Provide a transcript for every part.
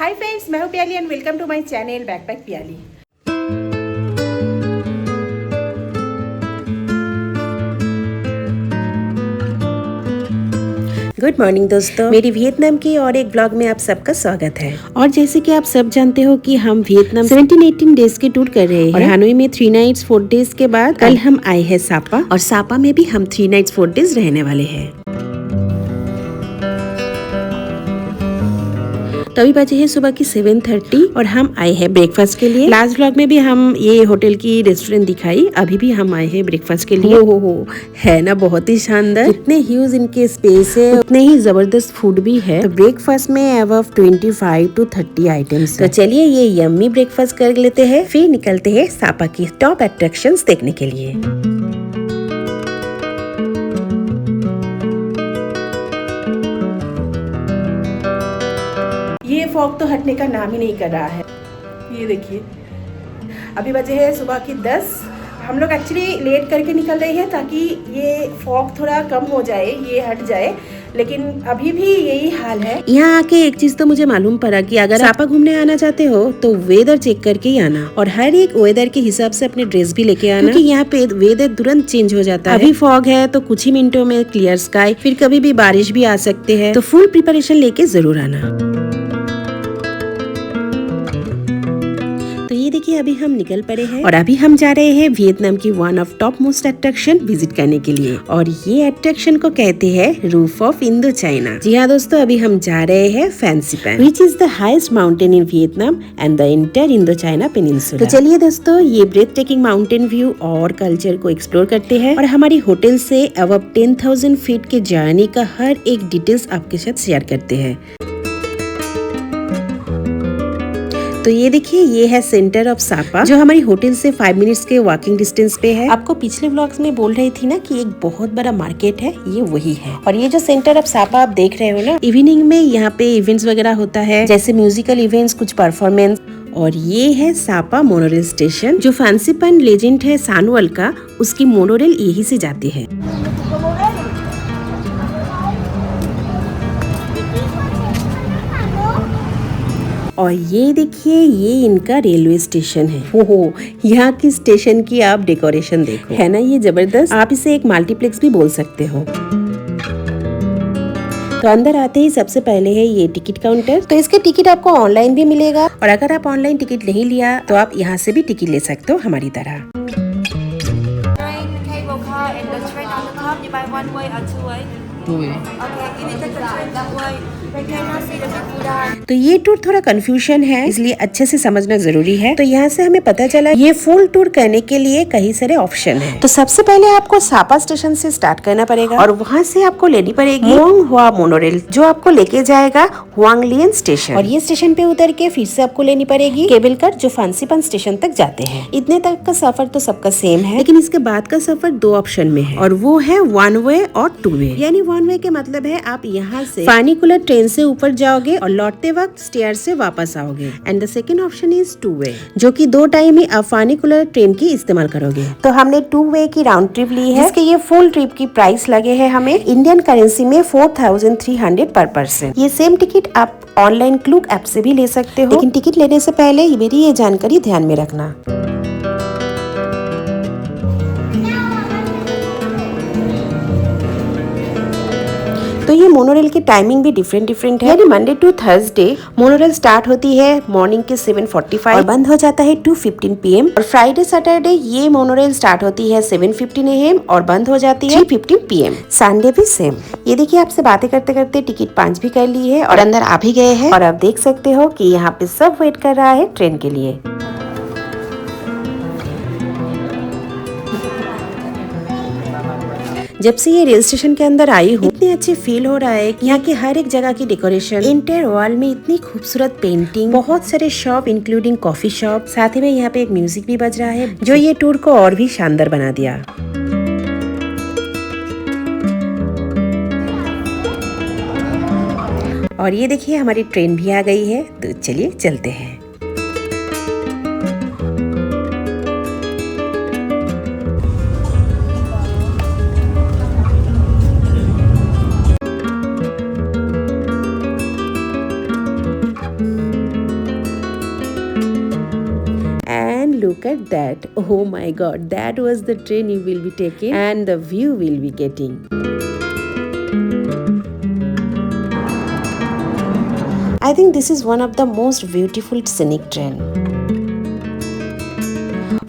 Hi friends, मैं हूँ Pyali and welcome to my channel backpack Pyali. Good morning दोस्तों, मेरी वियतनाम की और एक ब्लॉग में आप सबका स्वागत है। और जैसे कि आप सब जानते हो कि हम वियतनाम 17-18 डेज के टूर कर रहे हैं और हानोई में 3 नाइट्स 4 डेज के बाद कल हम आए हैं सापा, और सापा में भी हम 3 नाइट्स 4 डेज रहने वाले हैं। तो अभी बजे है सुबह की 7:30 और हम आए हैं ब्रेकफास्ट के लिए। लास्ट व्लॉग में भी हम ये होटल की रेस्टोरेंट दिखाई, अभी भी हम आए हैं ब्रेकफास्ट के लिए। हो है ना बहुत ही शानदार, जितने ह्यूज इनके स्पेस है उतने ही जबरदस्त फूड भी है। तो ब्रेकफास्ट में अबव 25 to 30 आइटम्स। तो चलिए ये यम्मी ब्रेकफास्ट कर लेते हैं, फिर निकलते हैं सापा की टॉप अट्रैक्शंस देखने के लिए। ये फॉग तो हटने का नाम ही नहीं कर रहा है। ये देखिए, अभी बजे है सुबह की 10। हम लोग एक्चुअली लेट करके निकल रहे हैं ताकि ये फॉग थोड़ा कम हो जाए, ये हट जाए, लेकिन अभी भी यही हाल है। यहाँ आके एक चीज तो मुझे मालूम पड़ा कि अगर सापा घूमने आना चाहते हो तो वेदर चेक करके ही आना, और हर एक वेदर के हिसाब से अपने ड्रेस भी लेके आना, क्योंकि यहाँ पे वेदर तुरंत चेंज हो जाता है। अभी फॉग है तो कुछ ही मिनटों में क्लियर स्काई, फिर कभी भी बारिश भी आ सकते हैं, तो फुल प्रिपरेशन लेके जरूर आना। तो ये देखिए अभी हम निकल पड़े हैं और अभी हम जा रहे हैं वियतनाम की one of top most attraction visit करने के लिए, और ये अट्रैक्शन को कहते हैं रूफ ऑफ इंडो चाइना। जी हाँ दोस्तों, अभी हम जा रहे हैं Fansipan, which is the highest mountain in Vietnam and the entire Indochina peninsula. तो चलिए दोस्तों, ये ब्रेथ टेकिंग माउंटेन व्यू और कल्चर को एक्सप्लोर करते हैं, और हमारी होटल से अबव 10,000 फीट के जर्नी का हर एक डिटेल्स आपके साथ शेयर करते हैं। तो ये देखिए, ये है सेंटर ऑफ सापा, जो हमारी होटल से 5 मिनट्स के वॉकिंग डिस्टेंस पे है। आपको पिछले व्लॉग्स में बोल रही थी ना कि एक बहुत बड़ा मार्केट है, ये वही है। और ये जो सेंटर ऑफ सापा आप देख रहे हो ना, इवनिंग में यहाँ पे इवेंट्स वगैरह होता है, जैसे म्यूजिकल इवेंट्स, कुछ परफॉर्मेंस। और ये है सापा मोनोरेल स्टेशन, जो फैंसीपन लेजेंड है सानुअल का, उसकी मोनोरेल यही से जाती है। और ये देखिए, ये इनका रेलवे स्टेशन है। ओहो, यहाँ की स्टेशन की आप डेकोरेशन देखो, है ना ये जबरदस्त। आप इसे एक मल्टीप्लेक्स भी बोल सकते हो। तो अंदर आते ही सबसे पहले है ये टिकट काउंटर। तो इसके टिकट आपको ऑनलाइन भी मिलेगा, और अगर आप ऑनलाइन टिकट नहीं लिया तो आप यहाँ से भी टिकट ले सकते हो हमारी तरह। तो ये टूर थोड़ा कंफ्यूजन है, इसलिए अच्छे से समझना जरूरी है। तो यहाँ से हमें पता चला ये फुल टूर करने के लिए कई सारे ऑप्शन है। तो सबसे पहले आपको सापा स्टेशन से स्टार्ट करना पड़ेगा, और वहाँ से आपको लेनी पड़ेगी मोंग हुआ मोनोरेल, जो आपको लेके जाएगा हुआंग लियन स्टेशन। और ये स्टेशन पे उतर के फिर से आपको लेनी पड़ेगी केबल कार, जो फैंसीपन स्टेशन तक जाते हैं। इतने तक का सफर तो सबका सेम है, लेकिन इसके बाद का सफर 2 ऑप्शन में है, और वो है 1 वे और 2 वे। यानी 1 वे के मतलब है आप यहाँ से फानिकुलर ट्रेन से ऊपर जाओगे और लौटते वक्त स्टेयर से वापस आओगे, and the second option is 2 वे, जो कि 2 टाइम ही आप फानिकुलर ट्रेन की इस्तेमाल करोगे। तो हमने 2 वे की राउंड ट्रिप ली है, इसके ये फुल ट्रिप की प्राइस लगे है हमें इंडियन करेंसी में 4,300 पर पर्सन। ये सेम टिकट आप ऑनलाइन क्लूक ऐप से भी ले सकते हो, लेकिन टिकट लेने से पहले मेरी ये जानकारी ध्यान में रखना। तो ये मोनोरेल की टाइमिंग भी डिफरेंट है, यानी Monday to Thursday monorail start होती है मॉर्निंग के 7:45 और बंद हो जाता है 2:15 PM। और फ्राइडे सैटरडे ये मोनोरेल स्टार्ट होती है 7:15 AM और बंद हो जाती है 3:15 PM। संडे भी सेम। ये देखिए, आपसे बातें करते करते टिकट 5 भी कर ली है और अंदर आ भी गए हैं, और आप देख सकते हो कि यहाँ पे सब वेट कर रहा है ट्रेन के लिए। जब से ये रेल स्टेशन के अंदर आई हूँ, इतनी अच्छी फील हो रहा है। यहाँ की हर एक जगह की डेकोरेशन, इंटीरियर वॉल में इतनी खूबसूरत पेंटिंग, बहुत सारे शॉप इंक्लूडिंग कॉफी शॉप, साथ ही में यहाँ पे एक म्यूजिक भी बज रहा है, जो ये टूर को और भी शानदार बना दिया। और ये देखिए, हमारी ट्रेन भी आ गई है, तो चलिए चलते हैं। at that, oh my god, that was the train you will be taking and the view will be getting. I think this is one of the most beautiful scenic train.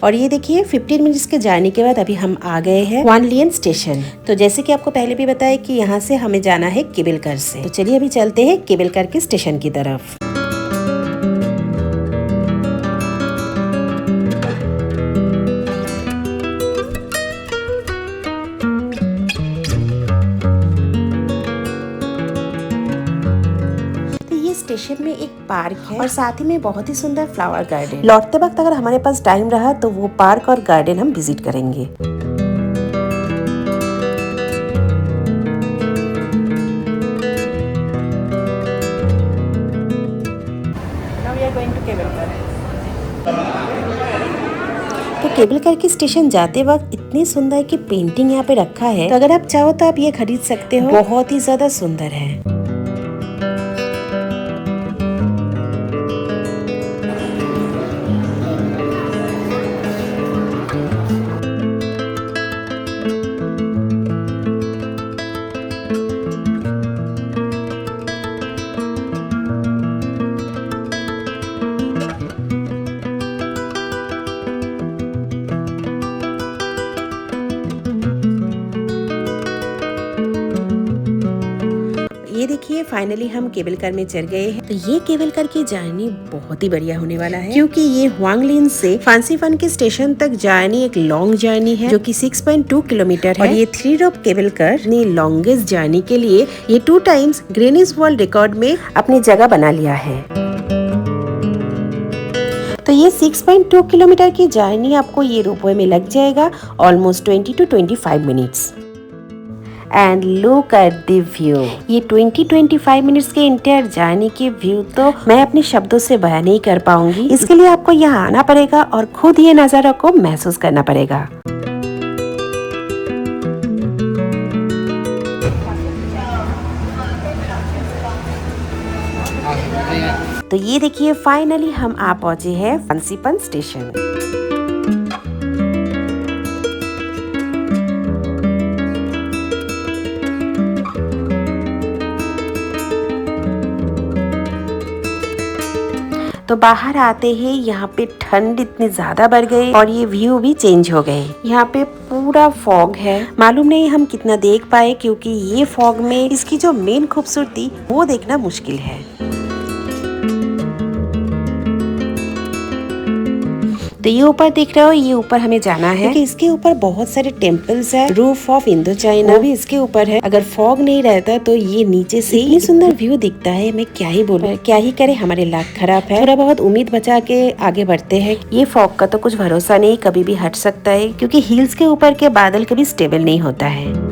और ये देखिए 15 मिनट्स के जाने के बाद अभी हम आ गए हैं वानलियन स्टेशन। तो जैसे कि आपको पहले भी बताया कि यहाँ से हमें जाना है केबलकर से। तो चलिए अभी चलते हैं केबलकर के स्टेशन की तरफ। स्टेशन में एक पार्क है और साथ ही में बहुत ही सुंदर फ्लावर गार्डन। लौटते वक्त अगर हमारे पास टाइम रहा तो वो पार्क और गार्डन हम विजिट करेंगे। तो केबलकर के स्टेशन जाते वक्त इतनी सुंदर की पेंटिंग यहाँ पे रखा है, तो अगर आप चाहो तो आप ये खरीद सकते हो। बहुत ही ज्यादा सुंदर है। ये देखिए फाइनली हम केबलकर में चढ़ गए हैं। तो ये केबलकर की जर्नी बहुत ही बढ़िया होने वाला है, क्योंकि ये हुआंगलिन से फांसीफन के स्टेशन तक जर्नी एक लॉन्ग जर्नी है जो कि 6.2 किलोमीटर है। और ये 3 रोप केबलकर ने लॉन्गेस्ट जर्नी के लिए ये 2 टाइम्स गिनीज वर्ल्ड रिकॉर्ड में अपनी जगह बना लिया है। तो ये 6.2 किलोमीटर की जर्नी आपको ये रोपवे में लग जाएगा almost 20 to 25 minutes. And look at the view. ये 20-25 मिनट्स के इंटायर जर्नी के व्यू तो मैं अपने शब्दों से बयान नहीं कर पाऊंगी। इसके लिए आपको यहाँ आना पड़ेगा और खुद ये नजारा को महसूस करना पड़ेगा। तो ये देखिए फाइनली हम आ पहुंचे हैं फांसीफन स्टेशन। तो बाहर आते ही यहाँ पे ठंड इतनी ज्यादा बढ़ गई और ये व्यू भी चेंज हो गए। यहाँ पे पूरा फॉग है। मालूम नहीं हम कितना देख पाए, क्योंकि ये फॉग में इसकी जो मेन खूबसूरती वो देखना मुश्किल है। तो ये ऊपर दिख रहा हो, ये ऊपर हमें जाना है, क्योंकि इसके ऊपर बहुत सारे टेम्पल्स है। रूफ ऑफ इंडो चाइना भी इसके ऊपर है। अगर फॉग नहीं रहता तो ये नीचे से इतनी सुंदर व्यू दिखता है, मैं क्या ही बोलूं, क्या ही करे, हमारे लाख खराब है। थोड़ा बहुत उम्मीद बचा के आगे बढ़ते हैं। ये फॉग का तो कुछ भरोसा नहीं, कभी भी हट सकता है, क्योंकि हिल्स के ऊपर के बादल कभी स्टेबल नहीं होता है।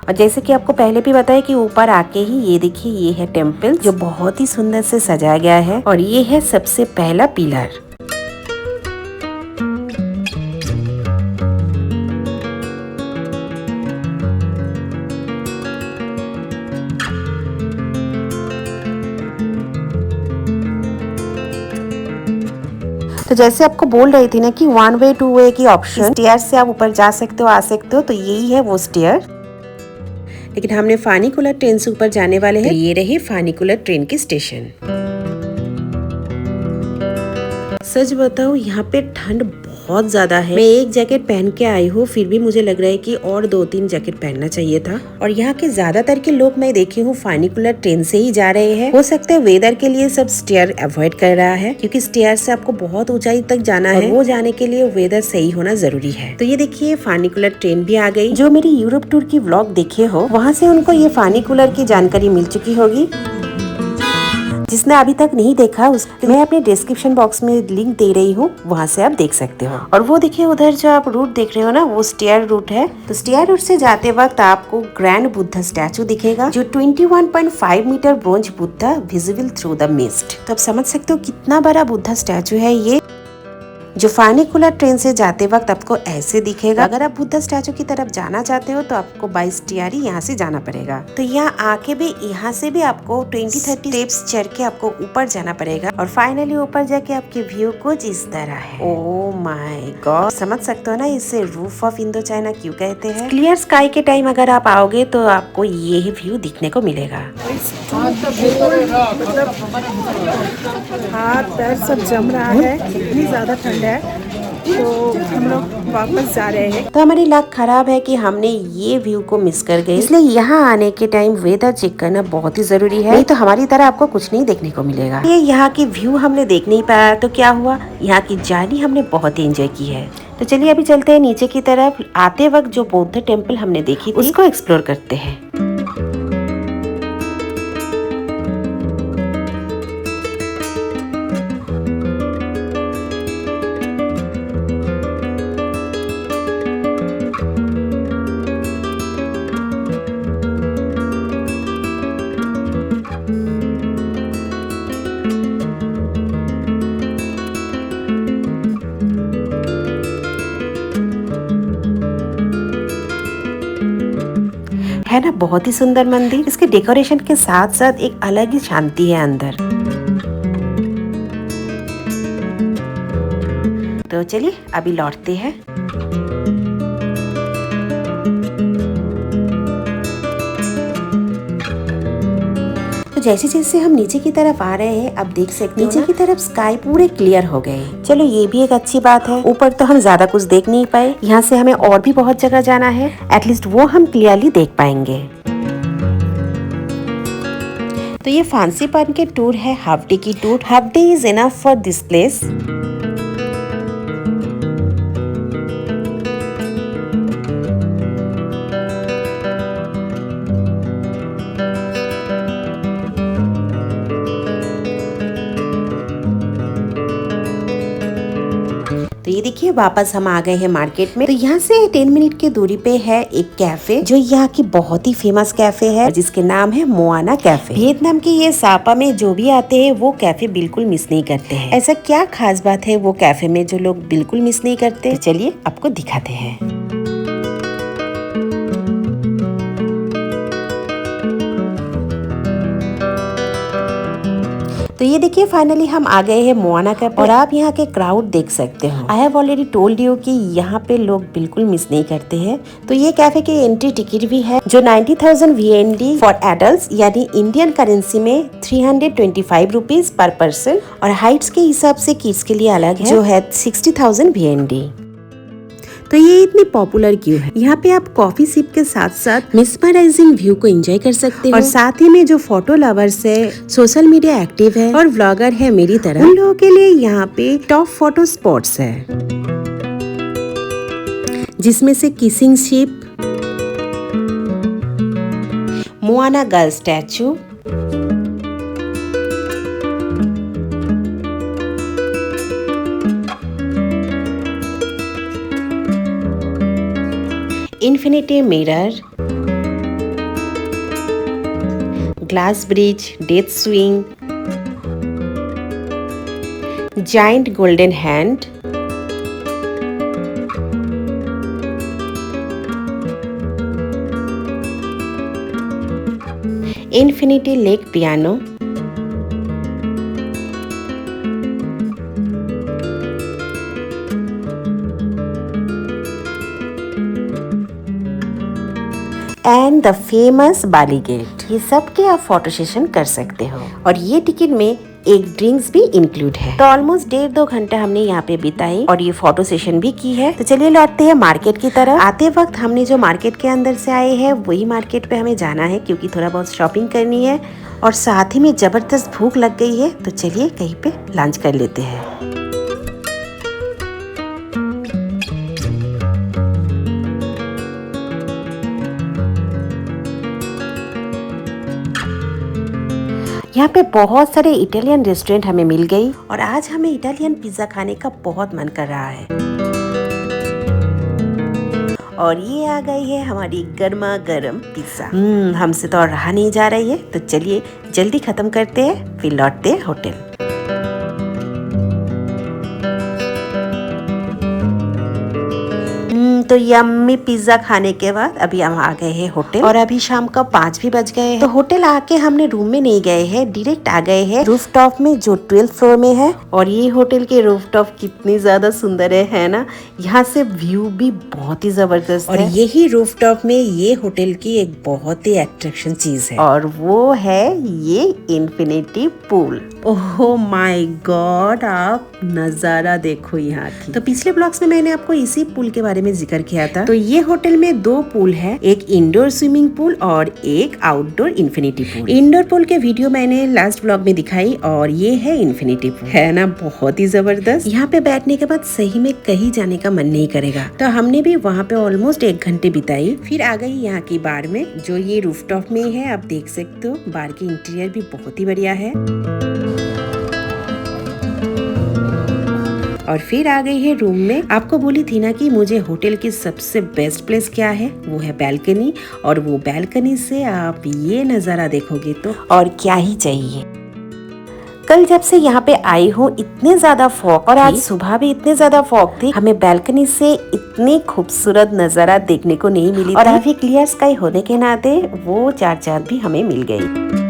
और जैसे कि आपको पहले भी बताया कि ऊपर आके ही ये देखिए ये है टेम्पल जो बहुत ही सुंदर से सजाया गया है, और ये है सबसे पहला पिलर। तो जैसे आपको बोल रही थी ना कि 1 वे 2 वे की ऑप्शन, स्टेयर से आप ऊपर जा सकते हो, आ सकते हो, तो यही है वो स्टेयर। लेकिन हमने फानीकुलर ट्रेन से ऊपर जाने वाले हैं। तो ये रही फानीकुलर ट्रेन की स्टेशन। सच बताऊं यहाँ पे ठंड बहुत ज्यादा है। मैं एक जैकेट पहन के आई हूँ, फिर भी मुझे लग रहा है कि और 2-3 जैकेट पहनना चाहिए था। और यहाँ के ज्यादातर के लोग मैं देखी हूँ फानीकुलर ट्रेन से ही जा रहे हैं। हो सकता है वेदर के लिए सब स्टेयर अवॉइड कर रहा है, क्योंकि स्टेयर से आपको बहुत ऊंचाई तक जाना है, वो जाने के लिए वेदर सही होना जरूरी है। तो ये देखिए फानीकुलर ट्रेन भी आ गई। जो मेरी यूरोप टूर की व्लॉग देखे हो, वहाँ से उनको ये फानीकुलर की जानकारी मिल चुकी होगी। जिसने अभी तक नहीं देखा, मैं अपने डिस्क्रिप्शन बॉक्स में लिंक दे रही हूँ, वहाँ से आप देख सकते हो। और वो देखिए उधर जो आप रूट देख रहे हो ना, वो स्टेयर रूट है। तो स्टेयर रूट से जाते वक्त आपको ग्रैंड बुद्धा स्टैचू दिखेगा, जो 21.5 metre bronze Buddha visible through the mist. तो आप समझ सकते हो कितना बड़ा बुद्धा स्टैचू है ये। जो फानिकुलर ट्रेन से जाते वक्त आपको ऐसे दिखेगा। अगर आप बुद्धा स्टैचू की तरफ जाना चाहते हो तो आपको 22 टियारी यहाँ से जाना पड़ेगा। तो यहाँ आके भी यहाँ से भी आपको 20-30 स्टेप्स चढ़ के आपको ऊपर जाना पड़ेगा और फाइनली ऊपर जाके आपके व्यू कुछ इस तरह है। ओह माय गॉड, समझ सकते हो ना इसे रूफ ऑफ इंडो चाइना क्यों कहते हैं। क्लियर स्काई के टाइम अगर आप आओगे तो आपको ये व्यू दिखने को मिलेगा। हाथ पैर सब जम रहा है, इतनी ज्यादा ठंड है। तो हम लोग वापस जा रहे हैं। तो हमारी लक खराब है कि हमने ये व्यू को मिस कर गए, इसलिए यहाँ आने के टाइम वेदर चेक करना बहुत ही जरूरी है, नहीं तो हमारी तरह आपको कुछ नहीं देखने को मिलेगा। ये यहाँ की व्यू हमने देख नहीं पाया तो क्या हुआ, यहाँ की जर्नी हमने बहुत ही एंजॉय की है। तो चलिए अभी चलते हैं नीचे की तरफ। आते वक्त जो बौद्ध टेम्पल हमने देखी थी उसको एक्सप्लोर करते हैं। है ना बहुत ही सुंदर मंदिर। इसके डेकोरेशन के साथ साथ एक अलग ही शांति है अंदर। तो चलिए अभी लौटते हैं। जैसे जैसे हम नीचे की तरफ आ रहे हैं अब देख सकते हैं नीचे की तरफ स्काई पूरे क्लियर हो गए। चलो ये भी एक अच्छी बात है। ऊपर तो हम ज्यादा कुछ देख नहीं पाए, यहाँ से हमें और भी बहुत जगह जाना है, एटलीस्ट वो हम क्लियरली देख पाएंगे। तो ये फांसी पार्क के टूर है, हाफ डे की tour. Half day is enough for this place. तो ये देखिए वापस हम आ गए हैं मार्केट में। तो यहाँ से 10 मिनट की दूरी पे है एक कैफे जो यहाँ की बहुत ही फेमस कैफे है जिसके नाम है मोआना कैफे। वियतनाम के ये सापा में जो भी आते हैं वो कैफे बिल्कुल मिस नहीं करते हैं। ऐसा क्या खास बात है वो कैफे में जो लोग बिल्कुल मिस नहीं करते, तो चलिए आपको दिखाते हैं। तो ये देखिए फाइनली हम आ गए हैं मोआना कैफे और आप यहाँ के क्राउड देख सकते हो। I have already told you कि यहाँ पे लोग बिल्कुल मिस नहीं करते हैं। तो ये कैफे के एंट्री टिकट भी है जो 90,000 VND फॉर एडल्ट यानी इंडियन करेंसी में 325 रुपीज पर पर्सन और हाइट्स के हिसाब से किड्स के लिए अलग है जो है 60,000 VND। तो ये इतनी पॉपुलर क्यों है? यहाँ पे आप कॉफी सिप के साथ साथ मिसमराइजिंग व्यू को एंजॉय कर सकते हो और साथ ही में जो फोटो लवर्स है, सोशल मीडिया एक्टिव है और व्लॉगर है मेरी तरह, उन लोगों के लिए यहाँ पे टॉप फोटो स्पॉट्स है जिसमें से kissing ship, Moana girl statue, infinity mirror, glass bridge, death swing, giant golden hand, infinity lake piano, and the famous Bali gate. ये सब के आप फोटो सेशन कर सकते हो और ये टिकट में एक ड्रिंक्स भी इंक्लूड है। तो ऑलमोस्ट 1.5-2 घंटा हमने यहाँ पे बिताई और ये फोटो सेशन भी की है। तो चलिए लौटते हैं मार्केट की तरफ। आते वक्त हमने जो मार्केट के अंदर से आए हैं वही मार्केट पे हमें जाना है क्योंकि थोड़ा बहुत शॉपिंग करनी है और साथ ही में जबरदस्त भूख लग गई है। तो चलिए कहीं पे लंच कर लेते हैं। यहाँ पे बहुत सारे इटालियन रेस्टोरेंट हमें मिल गई और आज हमें इटालियन पिज्जा खाने का बहुत मन कर रहा है। और ये आ गई है हमारी गर्मा गर्म पिज्जा। हमसे तो और रहा नहीं जा रही है। तो चलिए जल्दी खत्म करते हैं फिर लौटते हैं होटल। तो यम्मी पिज्जा खाने के बाद अभी हम आ गए हैं होटल और अभी शाम का 5 भी बज गए हैं। तो होटल आके हमने रूम में नहीं गए हैं, डायरेक्ट आ गए हैं रूफटॉप में जो 12th फ्लोर में है। और ये होटल के रूफटॉप कितनी ज्यादा सुंदर है ना, यहाँ से व्यू भी बहुत ही जबरदस्त है। और यही रूफटॉप में ये होटल की एक बहुत ही अट्रैक्शन चीज है और वो है ये infinity pool. Oh my God, आप नजारा देखो यहाँ की। तो पिछले ब्लॉग्स में मैंने आपको इसी पूल के बारे में जिक्र किया था। तो ये होटल में 2 पूल है, एक इंडोर स्विमिंग पूल और एक outdoor infinity pool. Indoor pool के वीडियो मैंने लास्ट ब्लॉग में दिखाई और ये है इन्फिनिटी पूल, है ना बहुत ही जबरदस्त। यहाँ पे बैठने के बाद सही में कहीं जाने का मन नहीं करेगा। तो हमने भी वहाँ पे ऑलमोस्ट 1 घंटे बिताई, फिर आ गई यहाँ की बार में जो ये रूफटॉप में है। आप देख सकते हो बार की इंटीरियर भी बहुत ही बढ़िया है। और फिर आ गई है रूम में। आपको बोली थी ना कि मुझे होटल की सबसे बेस्ट प्लेस क्या है, वो है बैल्कनी। और वो बैल्कनी से आप ये नजारा देखोगे तो और क्या ही चाहिए। कल जब से यहाँ पे आई हूँ इतने ज्यादा फॉग और आज सुबह भी इतने ज्यादा फॉग थी, हमें बैल्कनी से इतनी खूबसूरत नजारा देखने को नहीं मिली। और अभी क्लियर स्काई होने के नाते वो 4 चांद भी हमें मिल गई।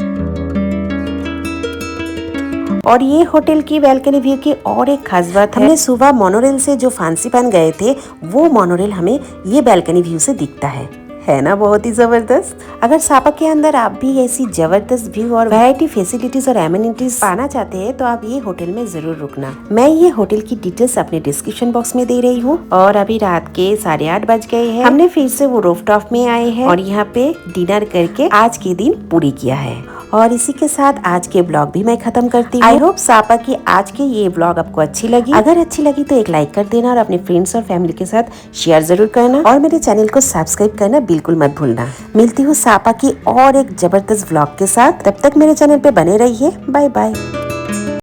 और ये होटल की बैल्कनी व्यू की और एक खास बात है, हमने सुबह मोनोरेल से जो फांसीपान गए थे वो मोनोरेल हमें ये बैल्कनी व्यू से दिखता है ना बहुत ही जबरदस्त। अगर सापा के अंदर आप भी ऐसी जबरदस्त व्यू और वैरायटी फैसिलिटीज और एमिनिटीज पाना चाहते हैं तो आप ये होटल में जरूर रुकना। मैं ये होटल की डिटेल्स अपने डिस्क्रिप्शन बॉक्स में दे रही हूँ। और अभी रात के 8:30 बज गए हैं। हमने फिर से वो रूफटॉप में आए हैं और यहाँ पे डिनर करके आज के दिन पूरी किया है। और इसी के साथ आज के ब्लॉग भी मैं खत्म करती हूँ। आई होप सापा की आज के ये ब्लॉग आपको अच्छी लगी। अगर अच्छी लगी तो एक लाइक कर देना और अपने फ्रेंड्स और फैमिली के साथ शेयर जरूर करना और मेरे चैनल को सब्सक्राइब करना बिल्कुल मत भूलना। मिलती हूँ सापा की और एक जबरदस्त ब्लॉग के साथ, तब तक मेरे चैनल पे बने रहिए। Bye bye.